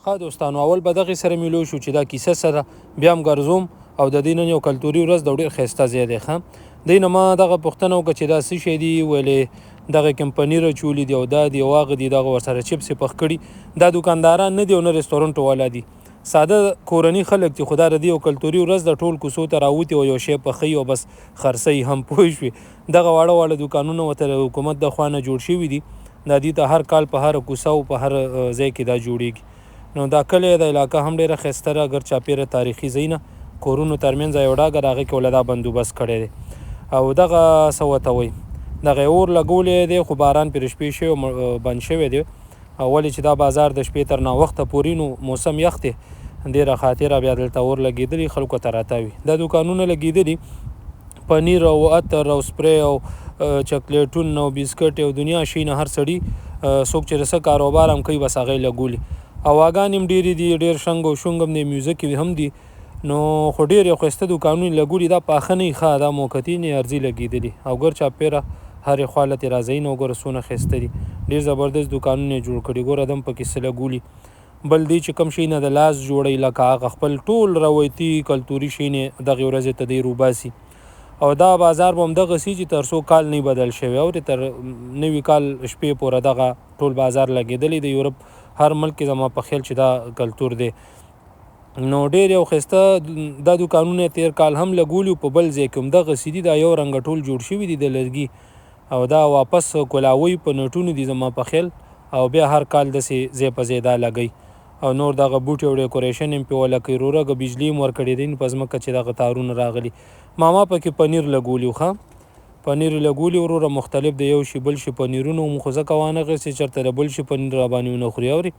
ښه دوستانو اول به دغې سره مې لوی شو چې دا کیسه سره بیا هم ګرځوم او د دې نن یو کلتوري ورځ ده او ډېر ښایسته ځای دی ښه دې نه ما دغه پوښتنه وکړه چې دا څه شی دي ویلې دغه کوم پنیر اچولي دي او دا دي او هغه دي دغه ورسره چپس یې پخ کړي دا دوکانداران نه دي او نه رستورانټ والا دي ساده کورني خلک دي خو دا د دې یو کلتوري ورځ د ټول کوڅو ته راوتي او یو شی پخوي او بس خرڅوي هم پوه شوې دغه واړه واړه دوکانونه ورته د حکومت د خوا نه جوړ شوي دي دا دې ته هر کال په هره کوڅه او په هر ځای کې دا جوړیږي نو دا کلی د علاقه هم ډېره ښایسته ده اګر چاپېره تاریخي ځای نه کورونو ترمنځ یو ډاګه د هغې کې ولې دا بندوبست کړی دی او دغه څه ورته وایي دغه یې اور لګولی دی خو باران پرې شپې شوی بند شوی دی ولې چې دا بازار د شپې تر ناوخته پورې نو موسم یخ دی ډېره خاطره بیا دلته اور لګېدلي خلکو ته راتاوي دا دوکانونه لګېدلي پنیر او عطر او سپری او چاکلیټونه او بسکټ او دنیا شي نه هر سړي څوک چې د څه کاروبار هم کوي بس هغه یې لګولي هواګانې هم ډېرې دي ډېر شنګ او شونګ هم دی میوزیک هم دي نو خو ډېر یو ښایسته دوکانونه لګولي دا پاخه نه ښه دا موقتي نه ارزي لګېدلي او ګر چاپېره هرې خوا له ترې راځئ نو ګوره څونه ښایسته دي ډېر زبردست دوکانونه یې جوړ کړي ګوره دم پکې څه لګولي بل دی چې کوم شي نه د لاس جوړوي لکه هغه خپل ټول روایتي کلتوري شی نه دغې ورځې ته دی روباسي او دا بازار به همدغسې چې تر څو کال نه بدل شوی او تر نوي کال شپې پورې دغه ټول بازار لګېدلی د یورپ هر ملک کې زما په خیال چې دا کلتور دی نو ډېر یو ښایسته دا دوکانونه تېر کال هم لګولي په بل ځای کې همدغسې دي دا یو رنګه ټول جوړ شوي دي د لرګي او دا واپس کلاوی په نټونو دي زما په خیال او بیا هر کال داسې ځای په ځای دا لګوي او نور دغه بوټي او ډیکوریشن هم پې ولکوي ورورګه بجلي هم ورکړې دی په ځمکه چې دغه تارونه راغلي ماما پکې پنیر لګولي ښه پنیر لګولي وروره مختلف د یو شي بل شي پنیرونه هم خو ځکه وانغېستې چېرته د بل شي پنیر راباندې ونه خوري اورې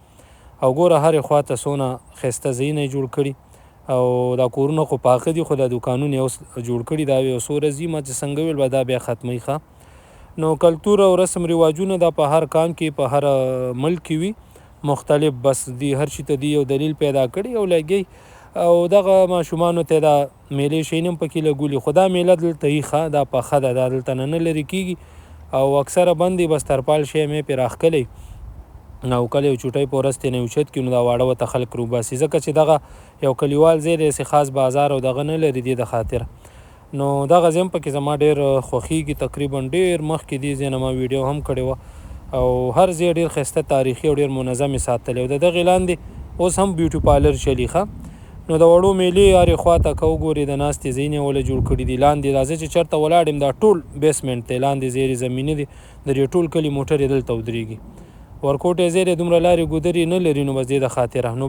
او ګوره هرې خوا ته څونه ښایسته ځایونه یې جوړ کړي او دا کورونه خو پاخه دي خو دا دوکانونه یې اوس جوړ کړي دا یو څو ورځې ما چې څنګه ویل به دا بیا ختموي ښه نو کلتور او رسم رواجونه دا په هر کان کې په هر ملک کې وي مختلف بس دی هر شي ته دی یو دلیل پیدا کړي او لګي او دغه ماشومانو ته دا میلې شی هم پکې لګولي خو دا میله دلته یي ښه دا پخه ده دا دلته نه لرې کېږي او اکثره بند دی بس ترپال شی مې پرې راښکلی او کله یو چوټۍ په ورځ ترې نه اوچت کړي نو دا واړه ورته خلک روباسي ځکه چې دغه یو کلیوال ځای دی هسې خاص بازار او دغه نه لري دې د خاطره نو دغه ځای هم پکې زما ډېر خوښېږي تقریبا ډېر مخکې دې ځای نه ما ویډیو هم کړې وه او هر ځای ډېر ښایسته تاریخي او ډېر منظم یې ساتلی او د دغې لاندې اوس هم بیوټي پارلر چلي ښه نو د وړو میلې هرې خوا ته که وګورې د ناستې ځایونه یې ولې جوړ کړي دي لاندې راځه چې چېرته ولاړ یم دا ټول بیسمنټ دی لاندې زیرې زمینې دي د دې ټول کلي موټر یې دلته ودرېږي ورکوټی ځای دی دومره لارې ګودرې نه لري نو بس دې د خاطره نو